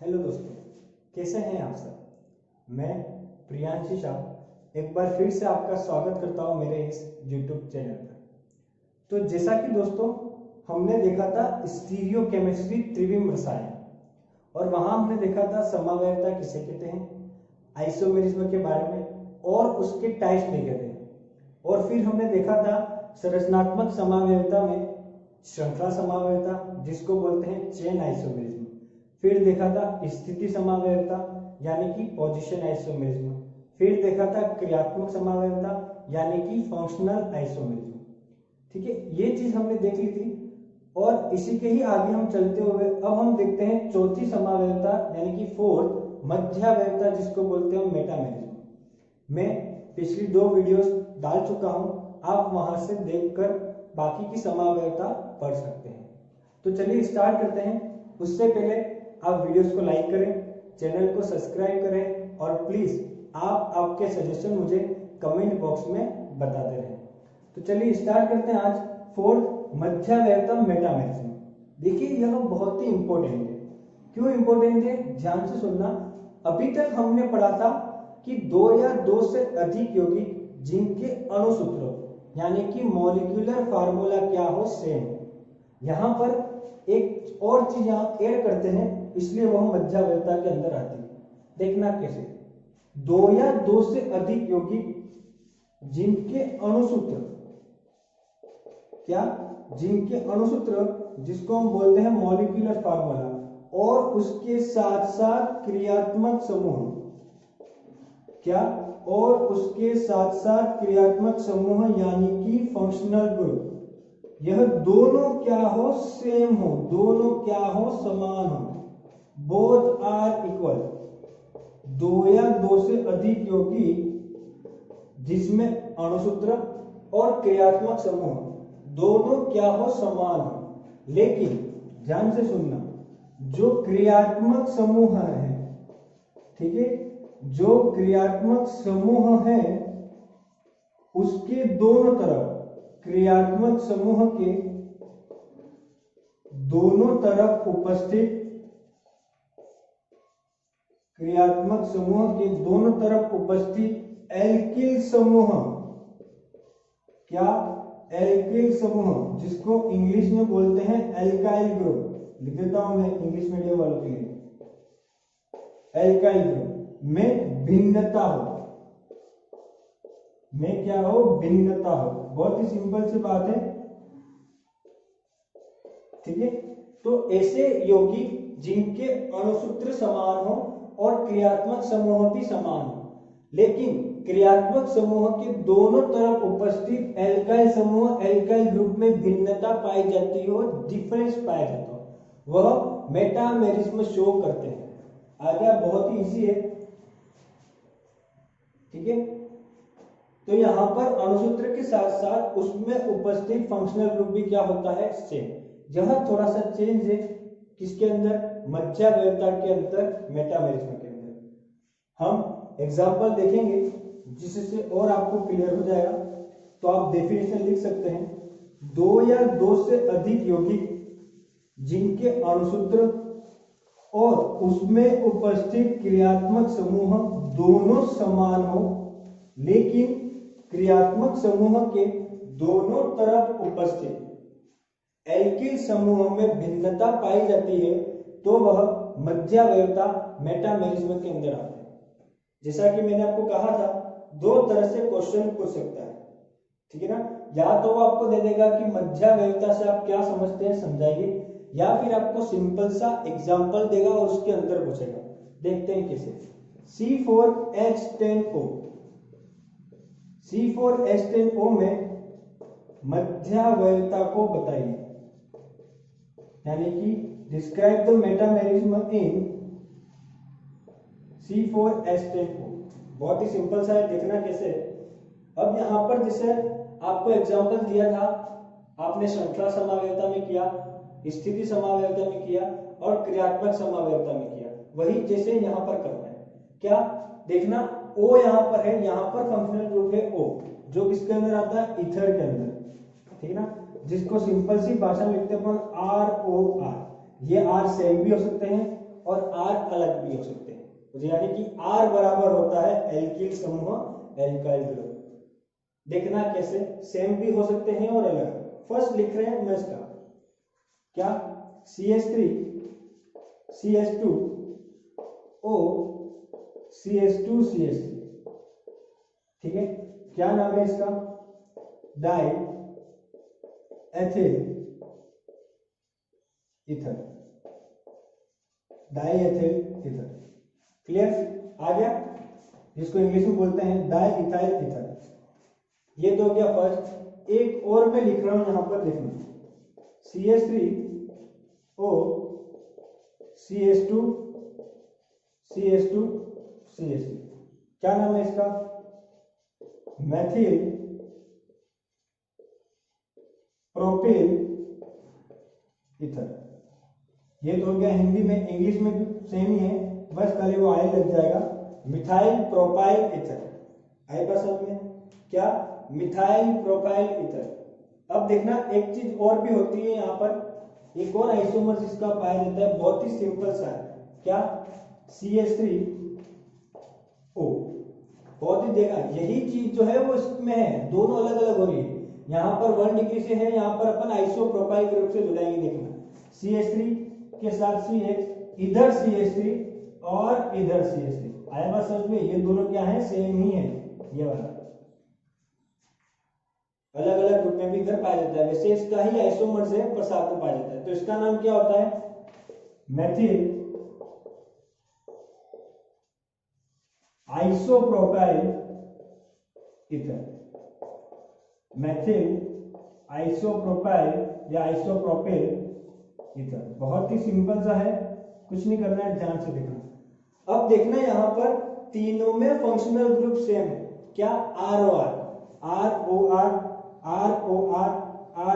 Hello दोस्तों, कैसे हैं आप सब। मैं प्रियांशी शाह एक बार फिर से आपका स्वागत करता हूं मेरे इस YouTube चैनल पर। तो जैसा कि दोस्तों हमने देखा था स्टीरियो केमिस्ट्री त्रिविम रसायन, और वहां हमने देखा था समवायता किसे कहते हैं, आइसोमेरिज्म के बारे में और उसके टाइप्स देखे थे। और फिर हमने देखा था संरचनात्मक समवायता में श्रृंखला समवायता जिसको बोलते हैं चेन आइसोमेरिज्म। फिर देखा था स्थिति समवायता यानी कि पोजीशन आइसोमेरिज्म। फिर देखा था क्रियात्मक समवायता यानी कि फंक्शनल आइसोमेरिज्म। ठीक है, ये चीज हमने देख ली थी। और इसी के ही आगे हम चलते हुए अब हम देखते हैं चौथी समवायता यानी कि फोर्थ मध्यावयता जिसको बोलते हैं मेटामेरिज्म। मैं पिछली 2 वीडियोस डाल चुका हूं, आप वहां से देखकर बाकी की समवायता पढ़ सकते हैं। तो चलिए स्टार्ट करते हैं। उससे पहले आप वीडियोस को लाइक करें, चैनल को सब्सक्राइब करें और प्लीज आप आपके सजेशन मुझे कमेंट बॉक्स में बताते रहें। तो चलिए स्टार्ट करते हैं आज फोर्थ मध्यावयता मेटामेरिज्म। देखिए यह बहुत ही इंपॉर्टेंट है। क्यों इंपॉर्टेंट है, ध्यान से सुनना। अभी तक हमने पढ़ा था कि 2 या 2 से अधिक यौगिक जिनके अणुसूत्र यानी कि मॉलिक्यूलर फार्मूला क्या हो सेम, यहां पर एक और चीज यहां ऐड करते हैं, इसलिए वह मध्यावयता के अंदर आती है। देखना कैसे, 2 या 2 से अधिक यौगिक जिनके अणुसूत्र क्या, जिनके अणुसूत्र जिसको हम बोलते हैं मॉलिक्यूलर फार्मूला, और उसके साथ साथ क्रियात्मक समूह क्या, और उसके साथ साथ क्रियात्मक समूह यानी कि फंक्शनल ग्रुप, यह दोनों क्या हो सेम हो, दोनों क्या हो समान हो, बोथ आर इक्वल। 2 या 2 से अधिक यौगिक जिसमें अणुसूत्र और क्रियात्मक समूह दोनों क्या हो समान हो, लेकिन ध्यान से सुनना, जो क्रियात्मक समूह है, ठीक है, जो क्रियात्मक समूह है उसके दोनों तरफ, क्रियात्मक समूह के दोनों तरफ उपस्थित, क्रियात्मक समूह के दोनों तरफ उपस्थित एल्किल समूह क्या, एल्किल समूह जिसको इंग्लिश में बोलते हैं एल्काइल ग्रुप, लिख देता हूं मैं इंग्लिश मीडियम वालों के लिए, एल्काइल ग्रुप में भिन्नता हो, में क्या हो, भिन्नता हो। बहुत ही सिंपल सी बात है, ठीक है। तो ऐसे यौगिक जिनके अणुसूत्र समान हो और क्रियात्मक समूह भी समान हो, लेकिन क्रियात्मक समूह के दोनों तरफ उपस्थित एल्काइल समूह एल्काइल ग्रुप में भिन्नता पाई जाती हो, डिफरेंस पाया जाता हो, वह मेटामेरिज्म शो करते हैं। आगे बहुत ही इजी है, ठीक है। तो यहां पर अणुसूत्र के साथ साथ उसमें उपस्थित फंक्शनल ग्रुप भी क्या होता है, सेम। यह थोड़ा सा चेंज है किसके अंदर, मध्यावयता के अंदर, मेटामेरिज्म के अंदर। हम एग्जांपल देखेंगे जिससे और आपको क्लियर हो जाएगा। तो आप डेफिनेशन लिख सकते हैं, 2 या 2 से अधिक यौगिक जिनके अणुसूत्र और उसमें उपस्थित क्रियात्मक समूह दोनों समान हो, लेकिन क्रियात्मक समूह के दोनों तरफ उपस्थित एल्किल समूह में भिन्नता पाई जाती है, तो वह मध्यावयता मेटामेरिज्म के अंदर आते हैं। जैसा कि मैंने आपको कहा था, 2 तरह से क्वेश्चन पूछ सकता है, ठीक है ना। या तो वो आपको दे देगा कि मध्यावयता से आप क्या समझते हैं समझाइए, या फिर आपको सिंपल सा एग्जांपल देगा और उसके अंदर पूछेगा। देखते हैं कैसे। C4H10O, C4H10O में मध्यावयता को बताइए, यानी कि describe the metamerism in C4H10O। बहुत ही सिंपल सा है, देखना कैसे। अब यहां पर जैसे आपको एग्जांपल दिया था, आपने श्रृंखला समवायता में किया, स्थिति समवायता में किया और क्रियात्मक समवायता में किया, वही जैसे यहां पर करना है। क्या देखना, O यहां पर है, यहां पर फंक्शनल ग्रुप है O, जो किसके अंदर आता है, ईथर के अंदर, ठीक है ना, जिसको सिंपल सी भाषा में लिखते हैं ROR। ये R सेम भी हो सकते हैं और R अलग भी हो सकते हैं, तो यानी कि R बराबर होता है एल्किल समूह एल्काइल ग्रुप। देखना कैसे, सेम भी हो सकते हैं और अलग। फर्स्ट लिख रहे हैं मैं इसका क्या, CH3 CH2 O CH2 CH3, ठीक है। क्या नाम है इसका, diethyl ether, diethyl ether. Clear, आ गया, जिसको इंग्लिश में बोलते हैं डाई इथाइल ईथर। ये तो हो गया फर्स्ट। एक और मैं लिख रहा हूं यहां पर, देखना CH3O CH2 CH2 CH3। क्या नाम है इसका, मैथिल प्रोपिल ईथर। ये तो हो गया हिंदी में, इंग्लिश में भी सेम ही है, बस खाली वो आई लग जाएगा, मिथाइल प्रोपाइल ईथर। आई बात समझ में, क्या, मिथाइल प्रोपाइल ईथर। अब देखना एक चीज और भी होती है यहाँ पर, एक और आइसोमर जिसका पाया जाता है, बहुत ही सिंपल सा है, क्या, CH3O। बहुत ही देखा, यही चीज जो है वो इसमें है, दोनों अलग अलग हो रही है। यहाँ पर 1 डिग्री से है, यहाँ पर अपन आइसोप्रोपाइल ग्रुप से जुड़ाएंगे। देखना CH3 के साथ CH, इधर CH3 और इधर CH3। आया बात समझ में, ये दोनों क्या है, सेम ही है। ये वाला अलग अलग ग्रुप में भी इधर पाया जाता है, वैसे इसका ही आइसोमर से पर साथ में पाया जाता है। तो इसका नाम क्या होता है, methyl isopropyl ether. Methyl isopropyl या आइसोप्रोपिल ईथर। बहुत ही सिंपल सा है, कुछ नहीं करना है, ध्यान से देखना। अब देखना यहाँ पर तीनों में फंक्शनल ग्रुप सेम है, क्या, ROR ROR ROR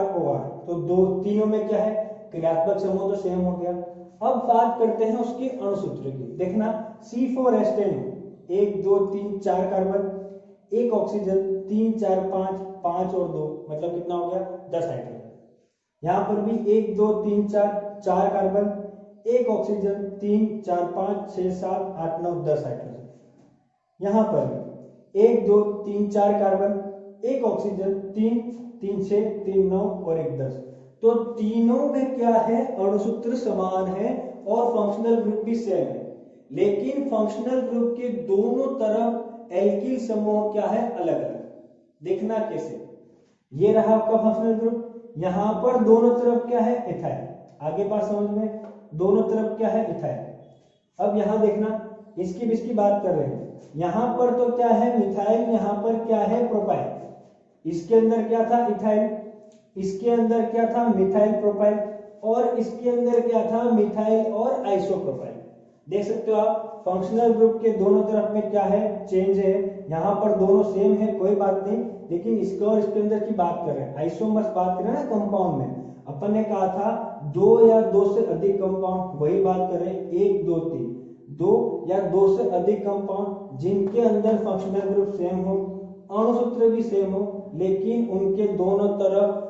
ROR। तो दो तीनों में क्या है, क्रियात्मक समूह तो सेम हो गया। अब बात करते हैं उसके अणुसूत्र की। देखना C4H10, 1 2 3 4 कार्बन, 1 ऑक्सीजन, 3 4 5 5 और 2, मतलब कितना हो गया, 10 हाइड्रोजन। यहाँ पर भी 1 2 3 4 कार्बन, 1 ऑक्सीजन, 3 4 5 6 7 8 9 10 हाइड्रोजन। यहाँ पर 1 2 3 4 कार्बन, 1 ऑक्सीजन, 3 3 6 3 9 और 1 10। तो तीनों में क्या है, अणुसूत्र समान है और फंक्शनल ग्रुप भी सेम है, लेकिन फंक्शनल ग्रुप के दोनों तरफ एल्किल समूह क्या है, अलग अलग। देखना कैसे, ये रहा आपका फंक्शनल ग्रुप, यहां पर दोनों तरफ क्या है, इथाइल। आगे बात समझ में, दोनों तरफ क्या है, इथाइल। अब यहां देखना, इसकी बात कर रहे हैं, यहां पर तो क्या है, मिथाइल, यहां पर क्या है, प्रोपाइल। इसके अंदर क्या था, इथाइल, इसके अंदर क्या था, मिथाइल प्रोपाइल, और इसके अंदर क्या था, मिथाइल और आइसोप्रोपाइल। देख सकते हो आप, फंक्शनल ग्रुप के दोनों तरफ में क्या है, चेंज है। यहाँ पर दोनों सेम है, कोई बात नहीं, लेकिन इसके और इसके अंदर की बात कर रहे हैं, आइसोमर्स बात कर रहे हैं ना। कंपाउंड में अपन ने कहा था 2 या 2 से अधिक कंपाउंड, वही बात कर रहे हैं, 1 2 3, 2 या 2 से अधिक कंपाउंड जिनके अंदर फंक्शनल ग्रुप सेम हो, अणुसूत्र भी सेम हो, लेकिन उनके दोनों तरफ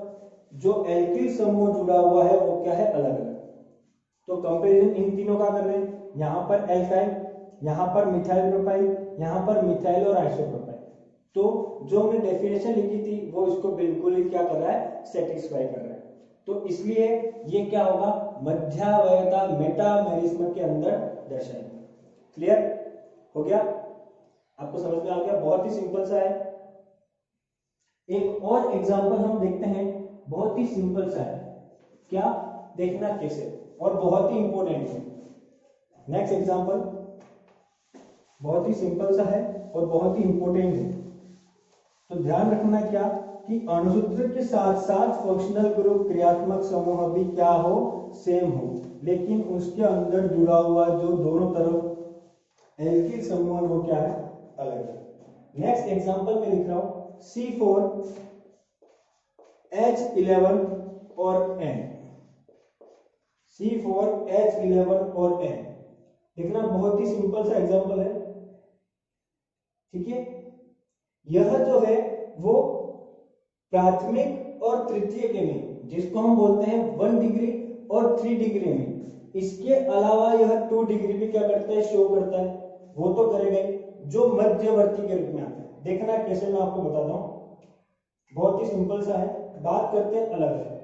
जो एल्किल समूह जुड़ा हुआ है वो क्या है, अलग अलग। तो कंपैरिजन इन तीनों का कर रहे हैं, यहां पर एल्काइल, यहां पर मिथाइल प्रोपाइल, यहां पर मिथाइल और आइसोप्रोपाइल। तो जो हमने डेफिनेशन लिखी थी वो इसको बिल्कुल ही क्या कर रहा है, सेटिस्फाई कर रहा है। तो इसलिए ये क्या होगा, मध्यावयता मेटामेरिज्म के अंदर दर्शाएंगे। क्लियर हो गया, आपको समझ में आ गया, बहुत ही सिंपल सा है। एक और एग्जांपल हम देखते हैं, बहुत ही सिंपल सा है, क्या, देखना कैसे, और बहुत ही इंपॉर्टेंट है। नेक्स्ट एग्जांपल बहुत ही सिंपल सा है और बहुत ही इंपॉर्टेंट है। तो ध्यान रखना क्या, कि अणुसूत्र के साथ साथ फंक्शनल ग्रुप, क्रियात्मक समूह भी क्या हो, सेम हो, लेकिन उसके अंदर जुड़ा हुआ जो दोनों तरफ एल्किल समूह वो क्या है, अलग है। नेक्स्ट एग्जांपल में लिख रहा हूं, C4H11 और N, C4H11 और N। देखना बहुत ही सिंपल सा एग्जांपल है, ठीक है। यह जो है वो प्राथमिक और तृतीय के में, जिसको हम बोलते हैं 1 डिग्री और 3 डिग्री में, इसके अलावा यह 2 डिग्री भी क्या करता है, शो करता है, वो तो करेगा ही, जो मध्यवर्ती के रूप में आता है। देखना कैसे, मैं आपको बताता हूँ, बहुत ही सिंपल सा है। बात करते हैं अलग अलग।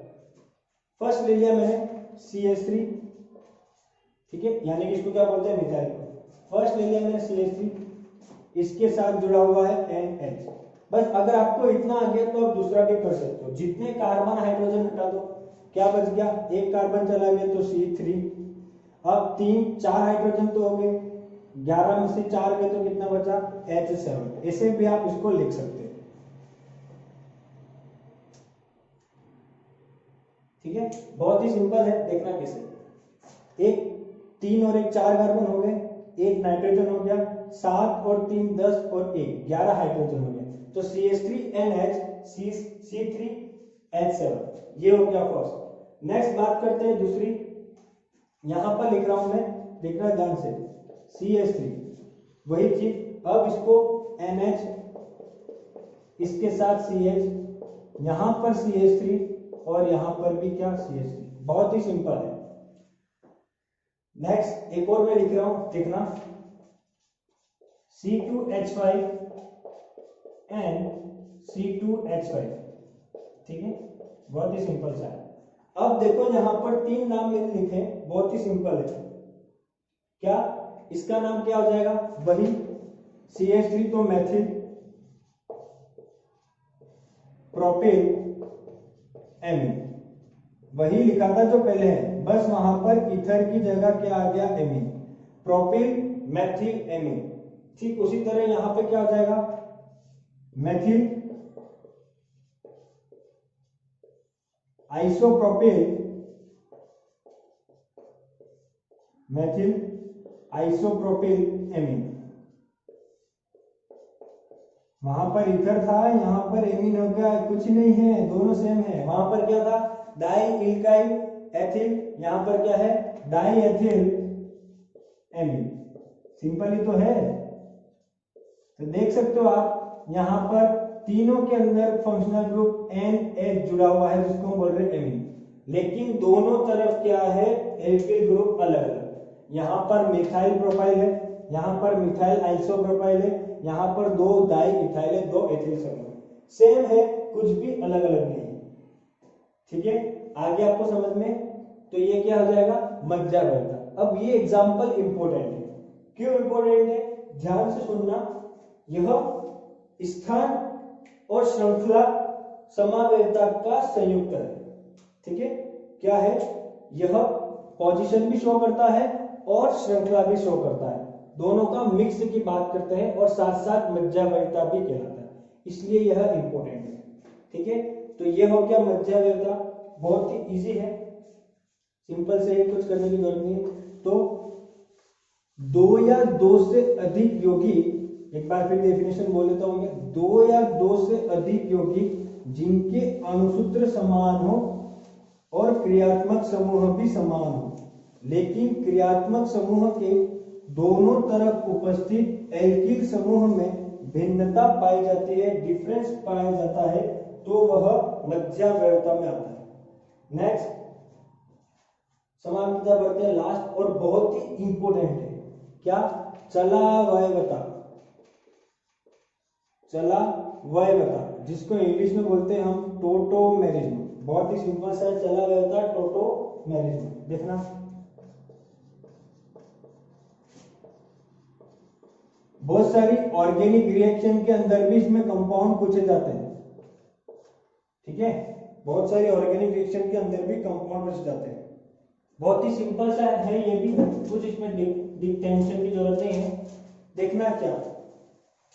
फर्स्ट ले लिया मैंने CH3, ठीक है, यानी कि इसको क्या बोलते हैं, मिथाइल। फर्स्ट ले लिया मैंने CH3, इसके साथ जुड़ा हुआ है NH। बस अगर आपको इतना आ गया तो आप दूसरा भी कर सकते हो। जितने कार्बन हाइड्रोजन हटा दो, क्या बच गया, एक कार्बन चला गया तो C3। अब 4 हाइड्रोजन तो हो गए, 11 में से 4 गए तो कितना बचा, H7। ऐसे भी आप इसको लिख सकते हैं, ठीक है, बहुत ही सिंपल है। देखना कैसे, एक 3 और एक 4 कार्बन हो गए, एक नाइट्रोजन हो गया, 7 और 3 10 और 1 11 हाइड्रोजन हो गए, तो CH3NH C3H7, ये हो गया फर्स्ट। नेक्स्ट बात करते हैं दूसरी, यहां पर लिख रहा हूं मैं, देखना ध्यान से, CH3 वही चीज, अब इसको NH, इसके साथ CH, यहां पर CH3 और यहां पर भी क्या, CH3। बहुत ही सिंपल है। नेक्स्ट एक और मैं लिख रहा हूं, देखना, C2H5 एंड C2H5, ठीक है, बहुत ही सिंपल सा है। अब देखो यहां पर 3 नाम मैंने लिखे, बहुत ही सिंपल है। क्या इसका नाम क्या हो जाएगा, वही CH3 तो मैथिल प्रोपिल एमीन, वही लिखा था जो पहले है, बस वहां पर ईथर की जगह क्या आ गया, एमीन, प्रोपिल मैथिल एमीन। ठीक उसी तरह यहां पे क्या हो जाएगा, Maithil isopropyl, Maithil isopropyl amine. वहां पर ईथर था, यहां पर एमीन हो गया, कुछ नहीं है, दोनों सेम है। वहां पर क्या था, डाई इल्काइल एथिल, यहां पर क्या है, डाई एथिल एमीन। सिंपल ही तो है। तो देख सकते हो आप, यहां पर तीनों के अंदर फंक्शनल ग्रुप NH जुड़ा हुआ है, जिसको हम बोल रहे हैं एमीन, लेकिन दोनों तरफ क्या है, एल्किल ग्रुप अलग अलग। यहां पर मिथाइल प्रोपाइल है, यहां पर मिथाइल आइसोप्रोपाइल है, यहां पर 2 डाई इथाइल है, 2 एथिल समूह सेम है, कुछ भी अलग अलग नहीं है, ठीक है। आगे आपको समझ में, तो ये क्या हो जाएगा, मध्यवर्ती। अब ये एग्जांपल इंपॉर्टेंट है, क्यों इंपॉर्टेंट है, ध्यान से सुनना। यह स्थान और श्रृंखला समावेशिता का संयुक्त है, ठीक है। क्या है, यह पोजीशन भी शो करता है और श्रृंखला भी शो करता है, दोनों का मिक्स की बात करते हैं, और साथ साथ मध्यवर्ती भी कहलाता है, इसलिए यह इंपॉर्टेंट है, ठीक है। तो यह हो गया मध्यवर्ती, बहुत ही इजी है, सिंपल से ही, कुछ करने की जरूरत नहीं है। तो 2 या 2 से अधिक यौगिक, एक बार फिर डेफिनेशन बोल देता हूं मैं, 2 या 2 से अधिक यौगिक जिनके अणुसूत्र समान हो और क्रियात्मक समूह भी समान हो, लेकिन क्रियात्मक समूह के दोनों तरफ उपस्थित एल्किल समूह में भिन्नता पाई जाती है, डिफरेंस पाया जाता है, तो वह मध्यवर्ती में आता है। नेक्स्ट समानता बढ़ते हैं, लास्ट और बहुत ही इंपॉर्टेंट है, क्या, चलावयवता। चलावयवता, जिसको इंग्लिश में बोलते हैं हम टोटोमेरिज्म, बहुत ही सिंपल सा है, चलावयवता टोटोमेरिज्म। देखना, बहुत सारी ऑर्गेनिक रिएक्शन के अंदर भी इसमें कंपाउंड पूछे जाते हैं, ठीक है, बहुत सारी ऑर्गेनिक रिएक्शन के अंदर भी कंपाउंड पूछे जाते हैं। बहुत ही सिंपल सा है ये भी, कुछ इसमें टेंशन की जरूरत नहीं है। देखना क्या,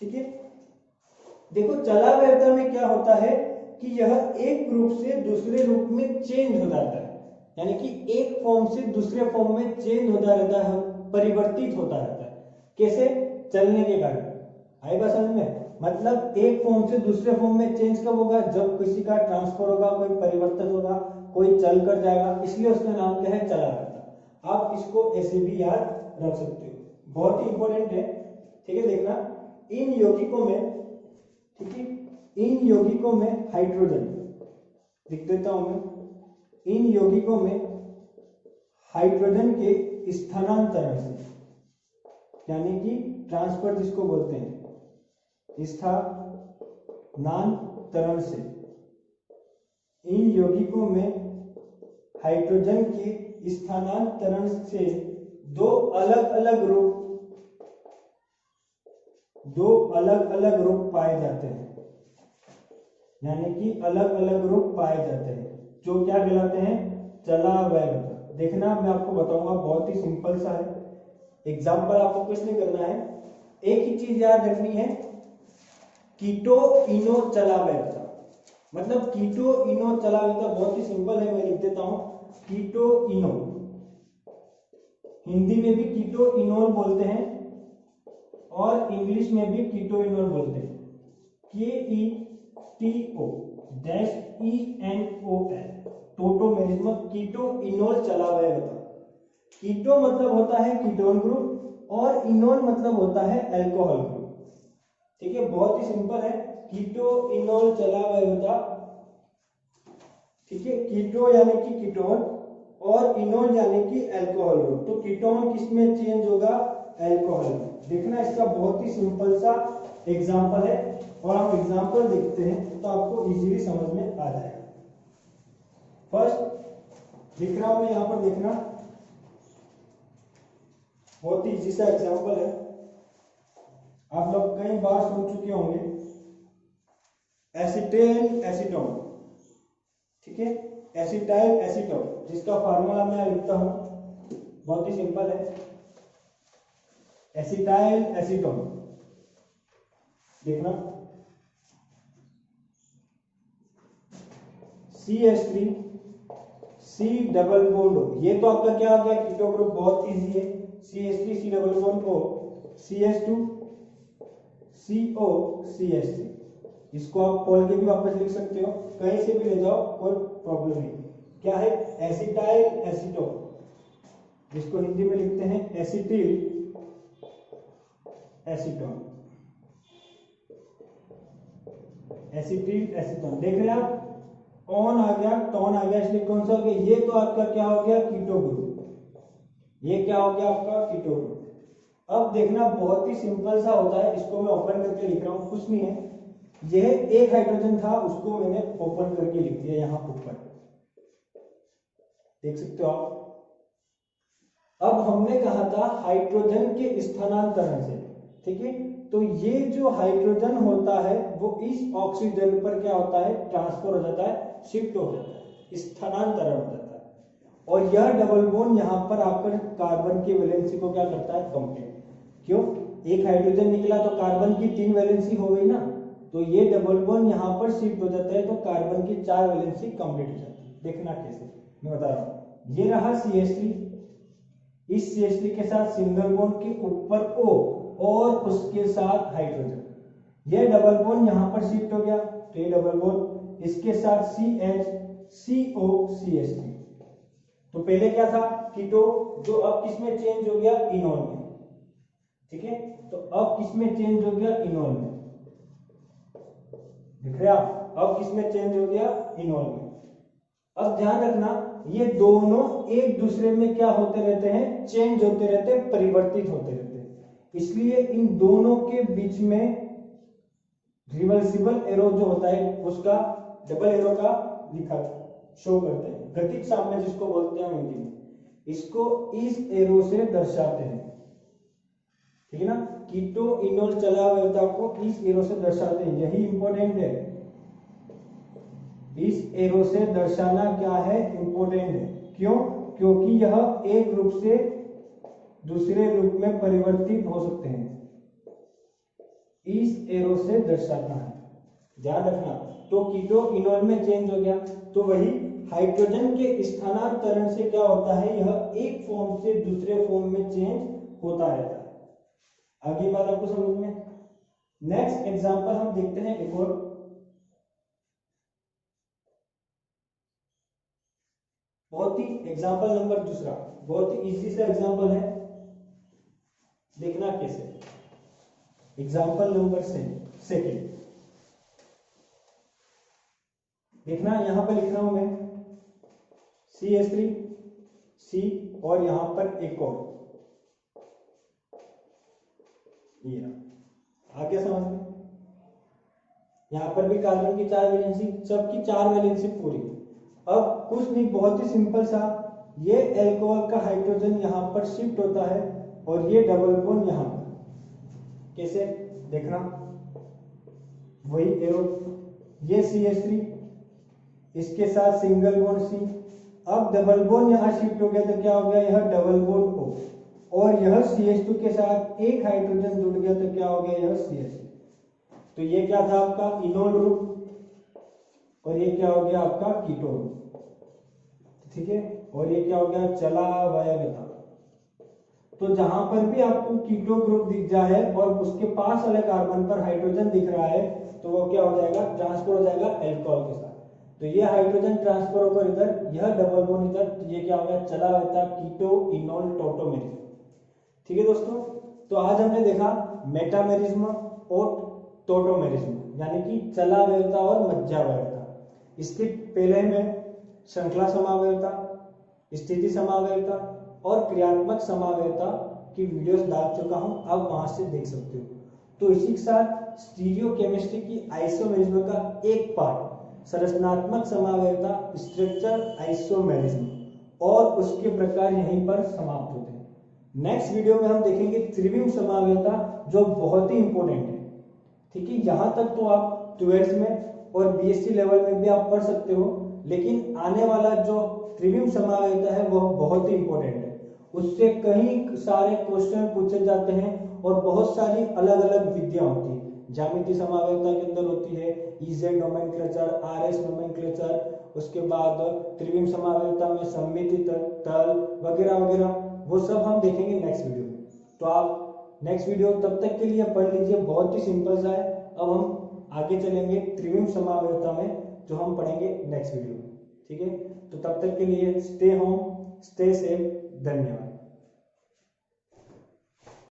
ठीक है, देखो चलावयवता में क्या होता है कि यह एक रूप से दूसरे रूप में चेंज हो जाता है, यानी कि एक फॉर्म से दूसरे फॉर्म में चेंज होता रहता है, परिवर्तित होता रहता है। कैसे, चलने के कारण। आई बात समझ में, मतलब एक फॉर्म से दूसरे फॉर्म में चेंज कब होगा, जब किसी का ट्रांसफर होगा, कोई परिवर्तन होगा, कोई चल कर जाएगा, इसलिए उसका नाम क्या है, चलावयवता। आप इसको ऐसे भी याद रख सकते हो, बहुत ही इंपॉर्टेंट है, ठीक है। देखना, इन यौगिकों में, ठीक है, इन यौगिकों में हाइड्रोजन, लिख देता हूं मैं, इन यौगिकों में हाइड्रोजन के स्थानांतरण से, यानी कि ट्रांसफर जिसको बोलते हैं, स्थानांतरण से इन यौगिकों में हाइड्रोजन के स्थानांतरण से दो अलग अलग रूप पाए जाते हैं, यानी कि अलग अलग रूप पाए जाते हैं, जो क्या कहलाते हैं, चलावैवता। देखना मैं आपको बताऊंगा, बहुत ही सिंपल सा है एग्जाम्पल, आपको कुछ नहीं करना है, एक ही चीज याद रखनी है, कीटो इनो चलावैवता। मतलब कीटो इनो चलावैवता बहुत ही सिंपल है, मैं लिख देता हूं, कीटो इनो, हिंदी में भी कीटो इनोल बोलते हैं और इंग्लिश में भी कीटो इनोल बोलते हैं, KETO -ENOL, tautomerism, keto enol चलावैवता। कीटो मतलब होता है कीटोन ग्रुप और इनोल मतलब होता है अल्कोहल ग्रुप। ठीक है, बहुत ही सिंपल है, कीटो इनोल चलावैवता। ठीक है, कीटो यानी कि कीटोन और इनोल यानी कि अल्कोहल ग्रुप। तो कीटोन किसमें चेंज होगा, अल्कोहल में। देखना, इसका बहुत ही सिंपल सा एग्जांपल है और हम एग्जांपल देखते हैं तो आपको इजीली समझ में आ जाएगा। फर्स्ट लिख रहा हूं मैं यहां पर, देखना बहुत ही इजी सा एग्जांपल है, आप लोग कई बार सुन चुके होंगे, एसीटेन एसीटोन। ठीक है, एसिटाइल एसीटोन, जिसका फार्मूला मैं लिखता हूं, बहुत ही सिंपल है, एसिटाइल एसीटोन। देखना, CH3 C डबल बॉन्ड, ये तो आपका क्या हो गया, कीटो ग्रुप, बहुत इजी है, CH3 C डबल बॉन्ड को CH2 CO CH3, इसको आप खोल के भी वापस लिख सकते हो, कहीं से भी ले जाओ, कोई प्रॉब्लम नहीं। क्या है, एसिटाइल एसीटोन, जिसको हिंदी में लिखते हैं एसिटिल एसीटोन, एसिटिल एसीटोन। देख रहे हैं आप, ऑन आ गया, टोन आ गया, इसलिए कौन सा हो गया, ये तो आपका क्या हो गया, कीटो ग्रुप, ये क्या हो गया आपका, कीटो ग्रुप। अब देखना, बहुत ही सिंपल सा होता है, इसको मैं ओपन करके लिख रहा हूं, कुछ नहीं है, यह एक हाइड्रोजन था, उसको मैंने ओपन करके लिख दिया यहां ऊपर, देख सकते हो आप। अब हमने कहा था हाइड्रोजन के स्थानांतरण से, ठीक है, तो ये जो हाइड्रोजन होता है वो इस ऑक्सीजन पर क्या होता है, ट्रांसफर हो जाता है, शिफ्ट हो जाता है, स्थानांतरण हो जाता है, और यह डबल बॉन्ड यहां पर आकर कार्बन की वैलेंसी को क्या करता है, कंप्लीट। क्यों, एक हाइड्रोजन निकला तो कार्बन की 3 वैलेंसी हो गई ना, तो ये डबल बॉन्ड यहां पर शिफ्ट हो जाता है, तो कार्बन की 4 वैलेंसी कंप्लीट हो जाती है। देखना कैसे, मैं बता रहा हूं, ये रहा CH3, इस CH3 के साथ सिंगल बॉन्ड के ऊपर O और उसके साथ हाइड्रोजन, ये डबल बॉन्ड यहां पर शिफ्ट हो गया, तो ये डबल बॉन्ड इसके साथ CH CO CH3, तो पहले क्या था, कीटो, जो अब किसमें चेंज हो गया, इनोल में। ठीक है, तो अब किसमें चेंज हो गया, इनोल में, देख रहे आप, अब किसमें चेंज हो गया, इनोल में। अब ध्यान रखना, ये दोनों एक दूसरे में क्या होते रहते हैं, चेंज होते रहते हैं, परिवर्तित होते रहते हैं, इसलिए इन दोनों के बीच में रिवर्सिबल एरो जो होता है, उसका डबल एरो का लिखा शो करते हैं, गतिज साम्य जिसको बोलते हैं हिंदी में, इसको इस एरो से दर्शाते हैं। ठीक है ना, कीटो इनोल चलावैवता को इस एरो से दर्शाते हैं, यही इंपॉर्टेंट है, इस एरो से दर्शाना क्या है, इंपॉर्टेंट है। क्यों, क्योंकि यह एक रूप से दूसरे रूप में परिवर्तित हो सकते हैं, इस एरो से दर्शाना है, ध्यान रखना। तो कीटो इनोल में चेंज हो गया, तो वही हाइड्रोजन के स्थानांतरण से क्या होता है, यह एक फॉर्म से दूसरे फॉर्म में चेंज होता रहता है। आगे बात आपको समझ में। नेक्स्ट एग्जांपल हम देखते हैं, एक और, बहुत ही एग्जांपल नंबर दूसरा, बहुत ही इजी सा एग्जांपल है, देखना कैसे। एग्जांपल नंबर सेकंड, देखना, यहां पर लिख रहा हूं मैं CH3 C और यहाँ पर एक और, ये आगे समझ में। यहाँ पर भी कार्बन की 4 वैलेंसी, सबकी 4 वैलेंसी पूरी। अब कुछ नहीं, बहुत ही सिंपल सा, ये अल्कोहल का हाइड्रोजन यहाँ पर शिफ्ट होता है और ये डबल बॉन्ड यहाँ पर, कैसे देखना, वही एरो, ये CH3 इसके साथ सिंगल बॉन्ड C, अब डबल बॉन्ड यहाँ शिफ्ट हो गया तो क्या हो गया, यह डबल बॉन्ड O, और यह CH2 के साथ एक हाइड्रोजन जुड़ गया तो क्या हो गया, यह CH। तो ये क्या था आपका इनोल ग्रुप और ये क्या हो गया आपका कीटोन, ठीक है। और ये क्या हो गया, चला वायवता। तो जहां पर भी आपको कीटो ग्रुप दिख जाए और उसके पास वाले कार्बन पर हाइड्रोजन दिख रहा है तो वो क्या हो जाएगा, ट्रांसफर हो जाएगा अल्कोहल के साथ। तो ये हाइड्रोजन ट्रांसफर होकर इधर, यह डबल बॉन्ड इधर, तो ये क्या हो गया, चला वायवता कीटो इनोल टोटोमेरिज्म, ठीक है दोस्तों। तो आज हमने देखा मेटामेरिज्म और टोटोमेरिज्म, यानी कि चला वायवता और मज्जावायवता। इसके पहले में श्रृंखला समावयवता, स्थिति समावयवता और क्रियात्मक समावयवता की वीडियोस डाल चुका हूं, आप वहां से देख सकते हो। तो इसी के साथ स्टीरियोकेमिस्ट्री की आइसोमेरिज्म का एक पार्ट, संरचनात्मक समावयवता, स्ट्रक्चर आइसोमेरिज्म, और उसके प्रकार यहीं पर समाप्त होते हैं। नेक्स्ट वीडियो में हम देखेंगे त्रिविम समावयवता, जो बहुत ही इंपॉर्टेंट है, ठीक है। यहाँ तक तो आप 12th में और BSc लेवल में भी आप पढ़ सकते हो, लेकिन आने वाला जो त्रिविम समावयवता है वह बहुत ही इंपॉर्टेंट है। उससे कई सारे क्वेश्चन पूछे जाते हैं और बहुत सारी अलग अलग विधियां होती है। ज्यामिति समावयवता के अंदर होती है EZ नोमेनक्लेचर, RS नोमेनक्लेचर, उसके बाद त्रिविम समावयवता में सममिति तल वगैरह वगैरह, वो सब हम देखेंगे नेक्स्ट वीडियो में। तो आप नेक्स्ट वीडियो तब तक के लिए पढ़ लीजिए, बहुत ही सिंपल सा है। अब हम आगे चलेंगे त्रिविम समावयवता में, जो हम पढ़ेंगे नेक्स्ट वीडियो में, ठीक है। तो तब तक के लिए स्टे होम, स्टे सेफ, धन्यवाद।